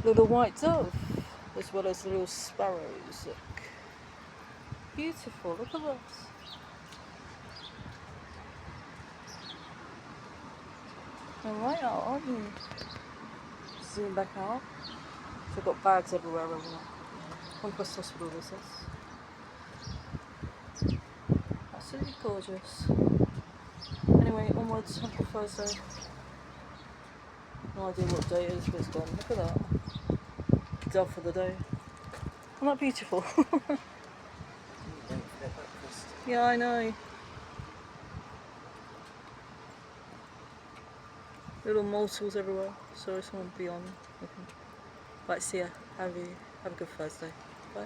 little white dove, as well as little sparrows. Look. Beautiful, look at this. They're right out, aren't you? Zoom back out. They've got bags everywhere around there. Conquest Hospital, this is. Absolutely gorgeous. Anyway, onwards, happy Thursday. No idea what day it is, but it's gone. Look at that. Dove for the day. Isn't that beautiful? Yeah, I know. Little morsels everywhere. Sorry, someone be on. Okay. Right, see ya. Have a good Thursday. Bye.